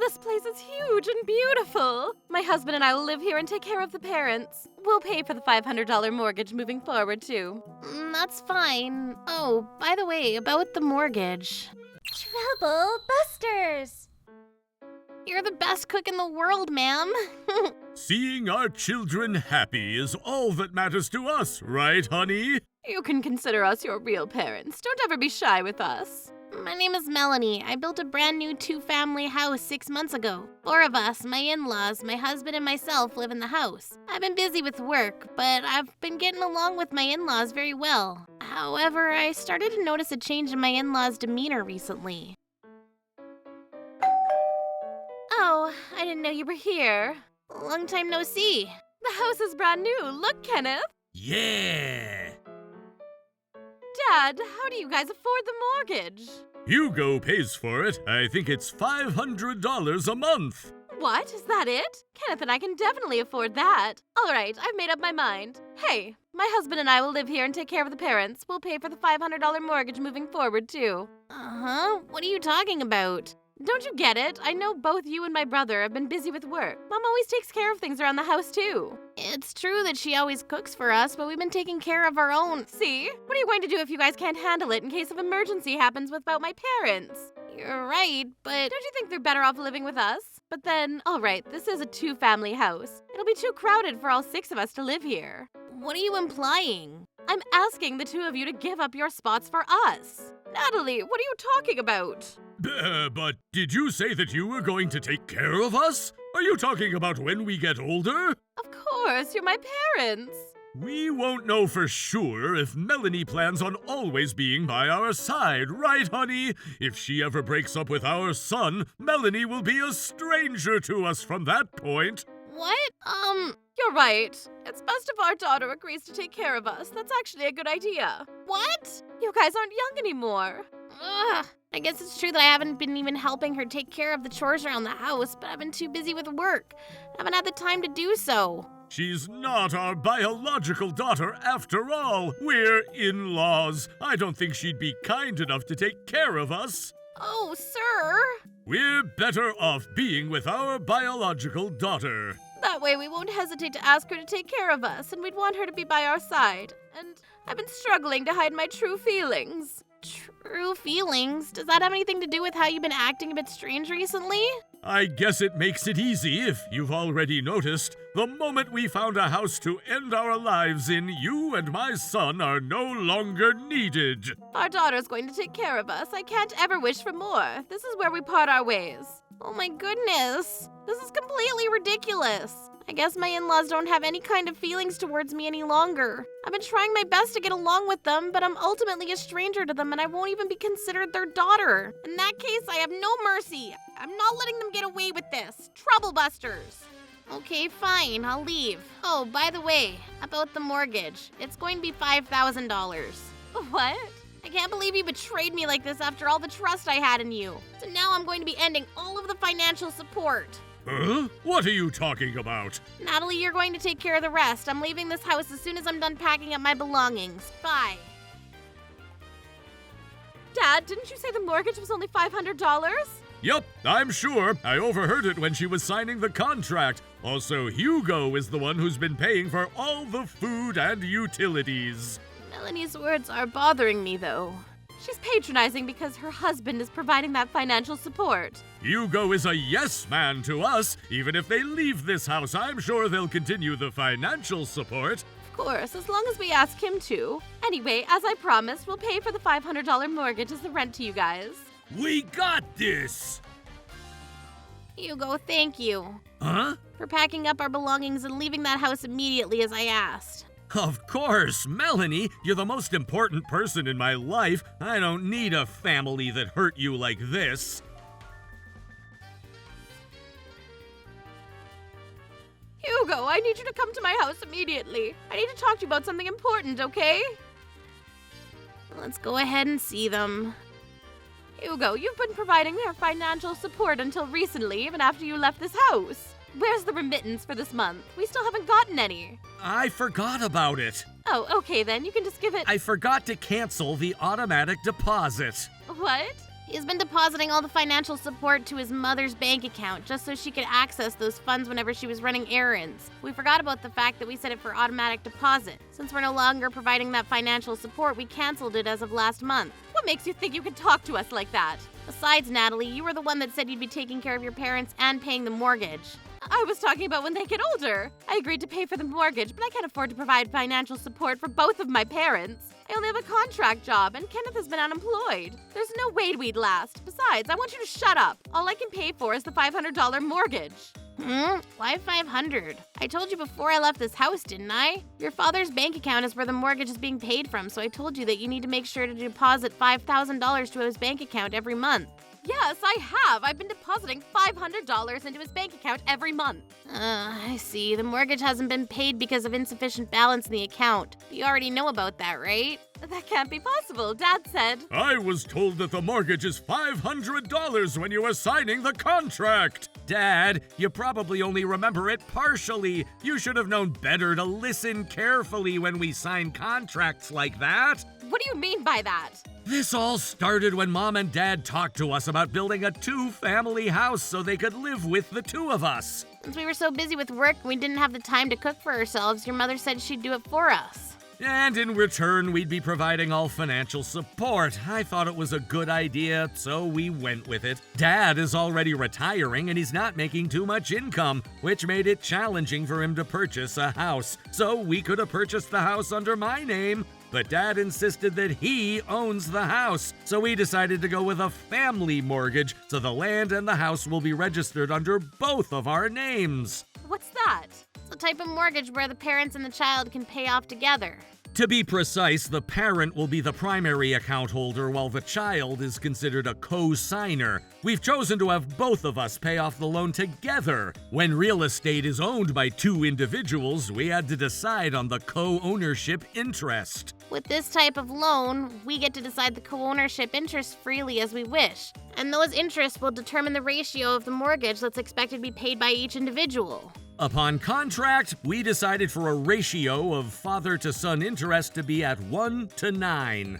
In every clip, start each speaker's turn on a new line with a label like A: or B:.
A: This place is huge and beautiful. My husband and I will live here and take care of the parents. We'll pay for the $500 mortgage moving forward, too.
B: That's fine. Oh, by the way, about the mortgage.
C: Trouble Busters!
B: You're the best cook in the world, ma'am.
D: Seeing our children happy is all that matters to us, right, honey?
A: You can consider us your real parents. Don't ever be shy with us.
B: My name is Melanie. I built a brand new 2-family house 6 months ago. 4 of us, my in-laws, my husband, and myself live in the house. I've been busy with work, but I've been getting along with my in-laws very well. However, I started to notice a change in my in-laws' demeanor recently.
A: Oh, I didn't know you were here.
B: Long time no see.
A: The house is brand new. Look, Kenneth.
D: Yeah!
A: Dad, how do you guys afford the mortgage?
D: Hugo pays for it. I think it's $500 a month.
A: What? Is that it? Kenneth and I can definitely afford that. All right, I've made up my mind. Hey, my husband and I will live here and take care of the parents. We'll pay for the $500 mortgage moving forward, too.
B: Uh-huh. What are you talking about?
A: Don't you get it? I know both you and my brother have been busy with work. Mom always takes care of things around the house, too.
B: It's true that she always cooks for us, but we've been taking care of our own.
A: See? What are you going to do if you guys can't handle it in case of emergency happens without my parents?
B: You're right, but...
A: Don't you think they're better off living with us? But then, all right, this is a 2-family house. It'll be too crowded for all 6 of us to live here.
B: What are you implying?
A: I'm asking the 2 of you to give up your spots for us. Natalie, what are you talking about?
D: But did you say that you were going to take care of us? Are you talking about when we get older?
A: Of course, you're my parents.
D: We won't know for sure if Melanie plans on always being by our side, right, honey? If she ever breaks up with our son, Melanie will be a stranger to us from that point.
B: What?
A: You're right. It's best if our daughter agrees to take care of us. That's actually a good idea.
B: What?
A: You guys aren't young anymore.
B: Ugh. I guess it's true that I haven't been even helping her take care of the chores around the house, but I've been too busy with work. I haven't had the time to do so.
D: She's not our biological daughter after all. We're in-laws. I don't think she'd be kind enough to take care of us.
B: Oh, sir.
D: We're better off being with our biological daughter.
A: That way we won't hesitate to ask her to take care of us, and we'd want her to be by our side. And I've been struggling to hide my true feelings.
B: True feelings? Does that have anything to do with how you've been acting a bit strange recently?
D: I guess it makes it easy if you've already noticed. The moment we found a house to end our lives in, you and my son are no longer needed.
A: Our daughter's going to take care of us. I can't ever wish for more. This is where we part our ways.
B: Oh my goodness. This is completely ridiculous. I guess my in-laws don't have any kind of feelings towards me any longer. I've been trying my best to get along with them, but I'm ultimately a stranger to them and I won't even be considered their daughter. In that case, I have no mercy. I'm not letting them get away with this. Trouble Busters. Okay, fine, I'll leave. Oh, by the way, about the mortgage. It's going to be $5,000.
A: What?
B: I can't believe you betrayed me like this after all the trust I had in you. So now I'm going to be ending all of the financial support.
D: Huh? What are you talking about?
B: Natalie, you're going to take care of the rest. I'm leaving this house as soon as I'm done packing up my belongings. Bye.
A: Dad, didn't you say the mortgage was only $500?
D: Yup, I'm sure. I overheard it when she was signing the contract. Also, Hugo is the one who's been paying for all the food and utilities.
A: Melanie's words are bothering me, though. She's patronizing because her husband is providing that financial support.
D: Hugo is a yes man to us. Even if they leave this house, I'm sure they'll continue the financial support.
A: Of course, as long as we ask him to. Anyway, as I promised, we'll pay for the $500 mortgage as the rent to you guys.
D: We got this!
B: Hugo, thank you.
D: Huh?
B: For packing up our belongings and leaving that house immediately as I asked.
D: Of course, Melanie, you're the most important person in my life. I don't need a family that hurt you like this.
A: Hugo, I need you to come to my house immediately. I need to talk to you about something important, okay?
B: Let's go ahead and see them.
A: Hugo, you've been providing their financial support until recently, even after you left this house. Where's the remittance for this month? We still haven't gotten any.
D: I forgot about it.
A: Oh, okay then. You can just give it...
D: I forgot to cancel the automatic deposit.
A: What?
B: He's been depositing all the financial support to his mother's bank account just so she could access those funds whenever she was running errands. We forgot about the fact that we set it for automatic deposit. Since we're no longer providing that financial support, we canceled it as of last month.
A: What makes you think you can talk to us like that?
B: Besides, Natalie, you were the one that said you'd be taking care of your parents and paying the mortgage.
A: I was talking about when they get older. I agreed to pay for the mortgage, but I can't afford to provide financial support for both of my parents. I only have a contract job, and Kenneth has been unemployed. There's no way we'd last. Besides, I want you to shut up. All I can pay for is the $500 mortgage.
B: Why 500? I told you before I left this house, didn't I? Your father's bank account is where the mortgage is being paid from, so I told you that you need to make sure to deposit $5,000 to his bank account every month.
A: Yes, I have. I've been depositing $500 into his bank account every month.
B: I see. The mortgage hasn't been paid because of insufficient balance in the account. You already know about that, right?
A: That can't be possible, Dad said.
D: I was told that the mortgage is $500 when you were signing the contract. Dad, you probably only remember it partially. You should have known better to listen carefully when we sign contracts like that.
A: What do you mean by that?
D: This all started when Mom and Dad talked to us about building a two-family house so they could live with the two of us.
B: Since we were so busy with work and we didn't have the time to cook for ourselves, your mother said she'd do it for us.
D: And in return, we'd be providing all financial support. I thought it was a good idea, so we went with it. Dad is already retiring and he's not making too much income, which made it challenging for him to purchase a house. So we could have purchased the house under my name, but Dad insisted that he owns the house. So we decided to go with a family mortgage, so the land and the house will be registered under both of our names.
A: What's that?
B: It's a type of mortgage where the parents and the child can pay off together.
D: To be precise, the parent will be the primary account holder while the child is considered a co-signer. We've chosen to have both of us pay off the loan together. When real estate is owned by two individuals, we had to decide on the co-ownership interest.
B: With this type of loan, we get to decide the co-ownership interest freely as we wish. And those interests will determine the ratio of the mortgage that's expected to be paid by each individual.
D: Upon contract, we decided for a ratio of father-to-son interest to be at 1:9.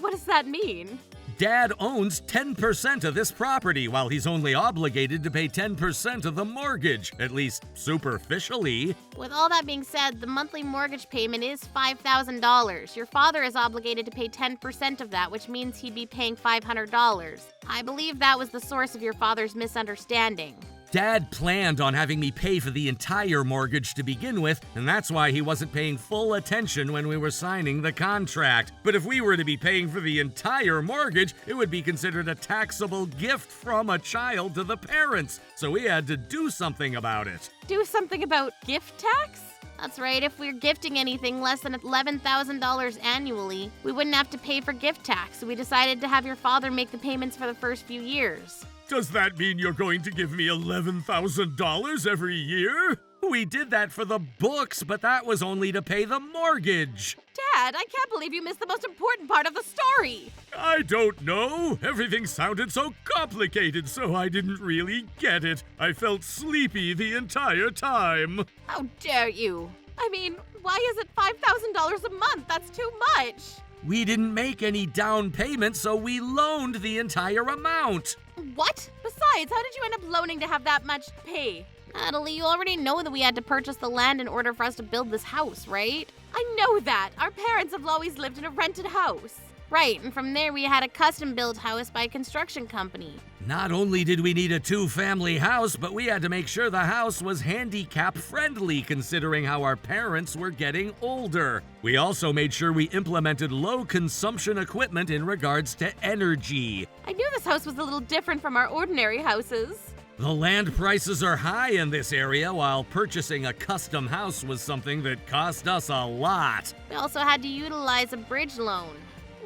A: What does that mean?
D: Dad owns 10% of this property, while he's only obligated to pay 10% of the mortgage, at least superficially.
B: With all that being said, the monthly mortgage payment is $5,000. Your father is obligated to pay 10% of that, which means he'd be paying $500. I believe that was the source of your father's misunderstanding.
D: Dad planned on having me pay for the entire mortgage to begin with, and that's why he wasn't paying full attention when we were signing the contract. But if we were to be paying for the entire mortgage, it would be considered a taxable gift from a child to the parents, so we had to do something about it.
A: Do something about gift tax?
B: That's right, if we're gifting anything less than $11,000 annually, we wouldn't have to pay for gift tax, so we decided to have your father make the payments for the first few years.
D: Does that mean you're going to give me $11,000 every year? We did that for the books, but that was only to pay the mortgage.
A: Dad, I can't believe you missed the most important part of the story.
D: I don't know. Everything sounded so complicated, so I didn't really get it. I felt sleepy the entire time.
A: How dare you? I mean, why is it $5,000 a month? That's too much.
D: We didn't make any down payment, so we loaned the entire amount.
A: What? Besides, how did you end up loaning to have that much to pay?
B: Natalie, you already know that we had to purchase the land in order for us to build this house, right?
A: I know that. Our parents have always lived in a rented house.
B: Right, and from there we had a custom-built house by a construction company.
D: Not only did we need a two-family house, but we had to make sure the house was handicap-friendly considering how our parents were getting older. We also made sure we implemented low-consumption equipment in regards to energy.
A: I knew this house was a little different from our ordinary houses.
D: The land prices are high in this area, while purchasing a custom house was something that cost us a lot.
B: We also had to utilize a bridge loan.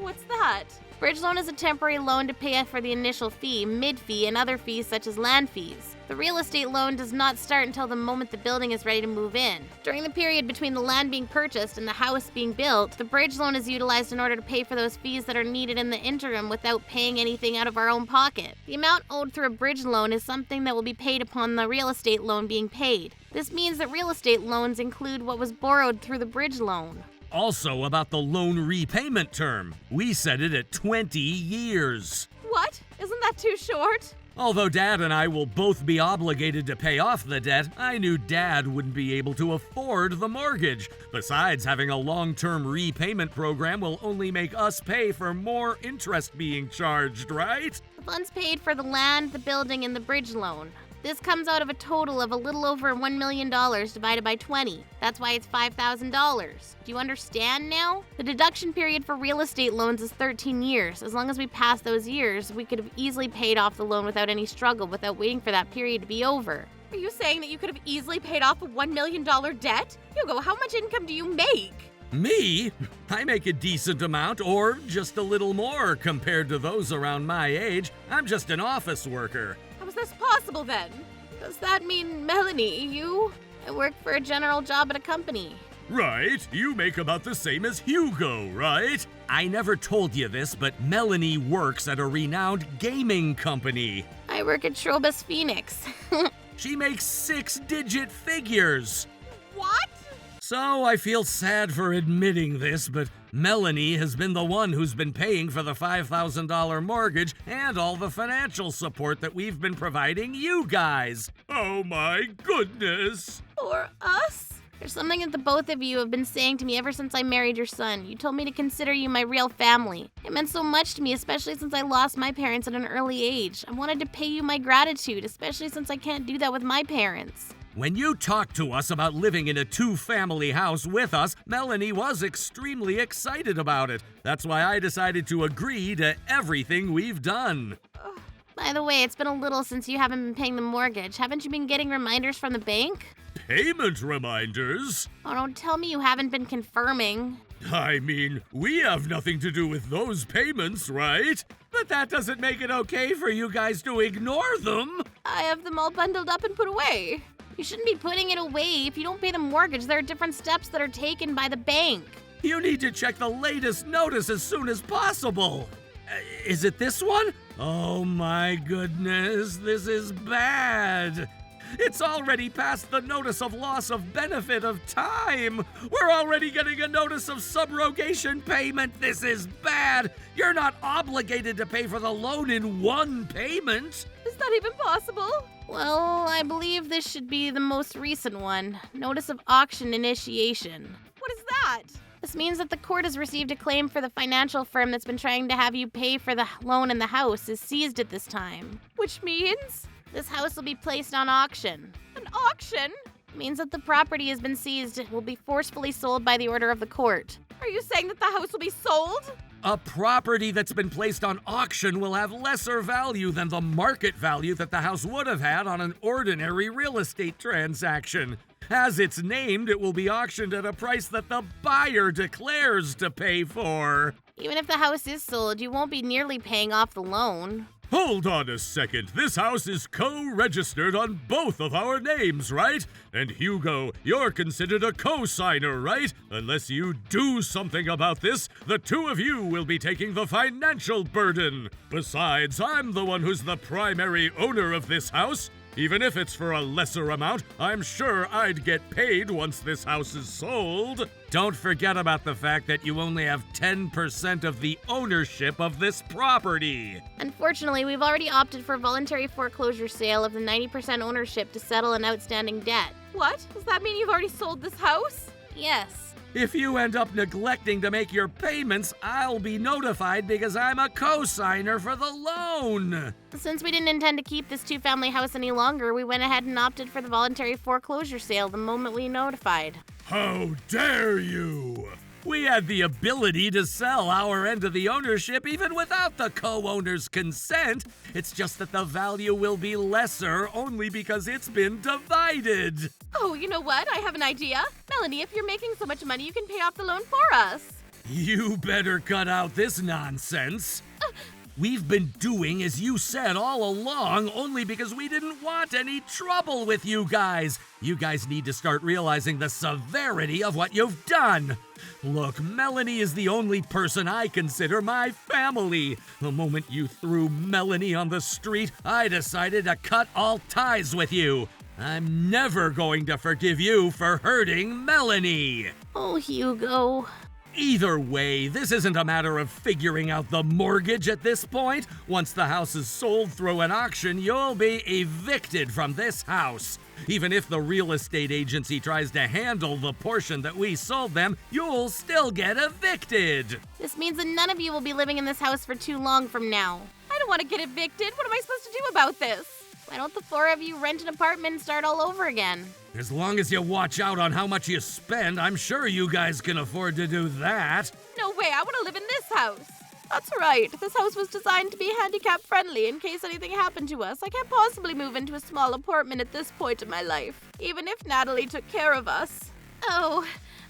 A: What's that?
B: Bridge loan is a temporary loan to pay for the initial fee, mid-fee, and other fees such as land fees. The real estate loan does not start until the moment the building is ready to move in. During the period between the land being purchased and the house being built, the bridge loan is utilized in order to pay for those fees that are needed in the interim without paying anything out of our own pocket. The amount owed through a bridge loan is something that will be paid upon the real estate loan being paid. This means that real estate loans include what was borrowed through the bridge loan.
D: Also, about the loan repayment term, we set it at 20 years.
A: What? that too short?
D: Although Dad and I will both be obligated to pay off the debt, I knew Dad wouldn't be able to afford the mortgage. Besides, having a long-term repayment program will only make us pay for more interest being charged, right?
B: The funds paid for the land, the building, and the bridge loan. This comes out of a total of a little over $1 million divided by 20. That's why it's $5,000. Do you understand now? The deduction period for real estate loans is 13 years. As long as we pass those years, we could have easily paid off the loan without any struggle, without waiting for that period to be over.
A: Are you saying that you could have easily paid off a $1 million debt? Hugo, how much income do you make?
D: Me? I make a decent amount, or just a little more compared to those around my age. I'm just an office worker.
A: How is this possible then?
B: Does that mean, Melanie, you? I work for a general job at a company.
D: Right, you make about the same as Hugo, right? I never told you this, but Melanie works at a renowned gaming company.
B: I work at Trobus Phoenix.
D: She makes 6-digit figures.
A: What?
D: So I feel sad for admitting this, but Melanie has been the one who's been paying for the $5,000 mortgage and all the financial support that we've been providing you guys. Oh my goodness!
B: For us? There's something that the both of you have been saying to me ever since I married your son. You told me to consider you my real family. It meant so much to me, especially since I lost my parents at an early age. I wanted to pay you my gratitude, especially since I can't do that with my parents.
D: When you talked to us about living in a 2-family house with us, Melanie was extremely excited about it. That's why I decided to agree to everything we've done.
B: By the way, it's been a little since you haven't been paying the mortgage. Haven't you been getting reminders from the bank?
D: Payment reminders?
B: Oh, don't tell me you haven't been confirming.
D: I mean, we have nothing to do with those payments, right? But that doesn't make it okay for you guys to ignore them.
B: I have them all bundled up and put away. You shouldn't be putting it away. If you don't pay the mortgage, there are different steps that are taken by the bank.
D: You need to check the latest notice as soon as possible. Is it this one? Oh my goodness, this is bad. It's already past the notice of loss of benefit of time. We're already getting a notice of subrogation payment. This is bad. You're not obligated to pay for the loan in one payment.
A: Is that even possible?
B: Well, I believe this should be the most recent one. Notice of auction initiation.
A: What is that?
B: This means that the court has received a claim for the financial firm that's been trying to have you pay for the loan in the house is seized at this time.
A: Which means?
B: This house will be placed on auction.
A: An auction?
B: It means that the property has been seized and will be forcefully sold by the order of the court.
A: Are you saying that the house will be sold?
D: A property that's been placed on auction will have lesser value than the market value that the house would have had on an ordinary real estate transaction. As it's named, it will be auctioned at a price that the buyer declares to pay for.
B: Even if the house is sold, you won't be nearly paying off the loan.
D: Hold on a second. This house is co-registered on both of our names, right? And Hugo, you're considered a co-signer, right? Unless you do something about this, the two of you will be taking the financial burden. Besides, I'm the one who's the primary owner of this house. Even if it's for a lesser amount, I'm sure I'd get paid once this house is sold. Don't forget about the fact that you only have 10% of the ownership of this property.
B: Unfortunately, we've already opted for a voluntary foreclosure sale of the 90% ownership to settle an outstanding debt.
A: What? Does that mean you've already sold this house?
B: Yes.
D: If you end up neglecting to make your payments, I'll be notified because I'm a co-signer for the loan.
B: Since we didn't intend to keep this 2-family house any longer, we went ahead and opted for the voluntary foreclosure sale the moment we notified.
D: How dare you! We had the ability to sell our end of the ownership even without the co-owner's consent. It's just that the value will be lesser only because it's been divided.
A: Oh, you know what? I have an idea. Melanie, if you're making so much money, you can pay off the loan for us.
D: You better cut out this nonsense. We've been doing as you said all along, only because we didn't want any trouble with you guys. You guys need to start realizing the severity of what you've done. Look, Melanie is the only person I consider my family. The moment you threw Melanie on the street, I decided to cut all ties with you. I'm never going to forgive you for hurting Melanie.
B: Oh, Hugo.
E: Either way, this isn't a matter of figuring out the mortgage at this point. Once the house is sold through an auction, you'll be evicted from this house. Even if the real estate agency tries to handle the portion that we sold them, you'll still get evicted.
B: This means that none of you will be living in this house for too long from now.
A: I don't want to get evicted. What am I supposed to do about this?
B: Why don't the four of you rent an apartment and start all over again?
E: As long as you watch out on how much you spend, I'm sure you guys can afford to do that.
A: No way, I want to live in this house.
B: That's right. This house was designed to be handicap friendly in case anything happened to us. I can't possibly move into a small apartment at this point in my life, even if Natalie took care of us.
A: Oh,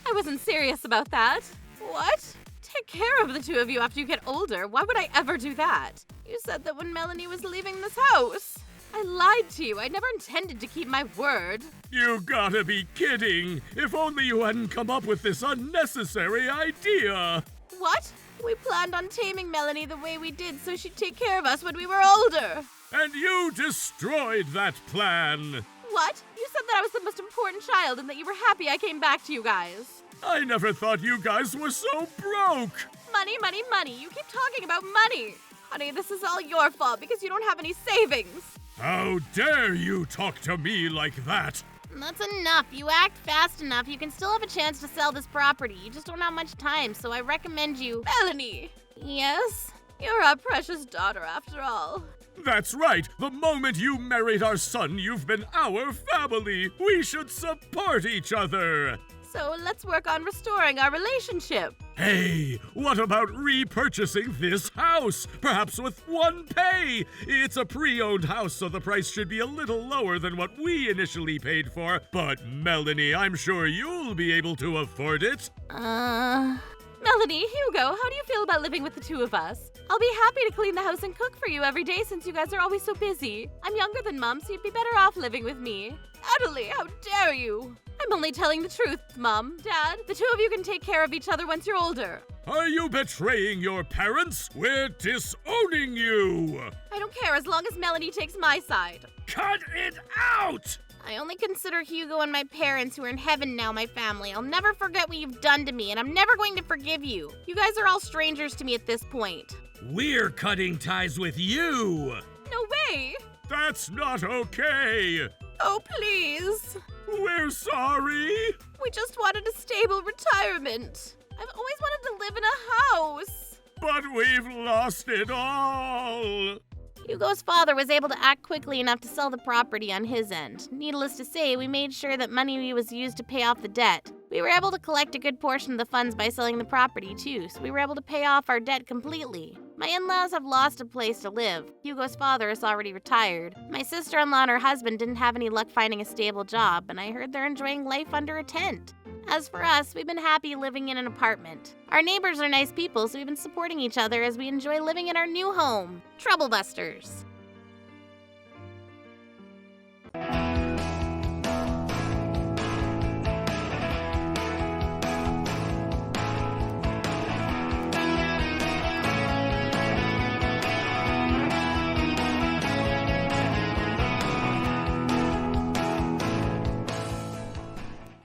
A: I wasn't serious about that.
B: What?
A: Take care of the two of you after you get older. Why would I ever do that?
B: You said that when Melanie was leaving this house.
A: I lied to you. I never intended to keep my word.
D: You gotta be kidding! If only you hadn't come up with this unnecessary idea!
A: What?
B: We planned on taming Melanie the way we did so she'd take care of us when we were older.
D: And you destroyed that plan!
A: What? You said that I was the most important child and that you were happy I came back to you guys.
D: I never thought you guys were so broke!
A: Money, money, money. You keep talking about money.
B: Honey, this is all your fault because you don't have any savings.
D: How dare you talk to me like that?
B: That's enough. You act fast enough. You can still have a chance to sell this property. You just don't have much time, so I recommend you.
A: Melanie!
B: Yes?
A: You're our precious daughter after all.
D: That's right. The moment you married our son, you've been our family. We should support each other.
A: So let's work on restoring our relationship.
D: Hey, what about repurchasing this house? Perhaps with one pay. It's a pre-owned house, so the price should be a little lower than what we initially paid for. But Melanie, I'm sure you'll be able to afford it.
A: Melanie, Hugo, how do you feel about living with the two of us? I'll be happy to clean the house and cook for you every day since you guys are always so busy. I'm younger than Mom, so you'd be better off living with me.
B: Natalie, how dare you?
A: I'm only telling the truth, Mom. Dad, the two of you can take care of each other once you're older.
D: Are you betraying your parents? We're disowning you!
A: I don't care as long as Melanie takes my side.
D: Cut it out!
B: I only consider Hugo and my parents who are in heaven now my family. I'll never forget what you've done to me, and I'm never going to forgive you. You guys are all strangers to me at this point.
E: We're cutting ties with you!
A: No way!
D: That's not okay!
B: Oh, please.
D: We're sorry!
B: We just wanted a stable retirement. I've always wanted to live in a house.
D: But we've lost it all!
B: Hugo's father was able to act quickly enough to sell the property on his end. Needless to say, we made sure that money was used to pay off the debt. We were able to collect a good portion of the funds by selling the property, too, so we were able to pay off our debt completely. My in-laws have lost a place to live. Hugo's father is already retired. My sister-in-law and her husband didn't have any luck finding a stable job, and I heard they're enjoying life under a tent. As for us, we've been happy living in an apartment. Our neighbors are nice people, so we've been supporting each other as we enjoy living in our new home. Troublebusters.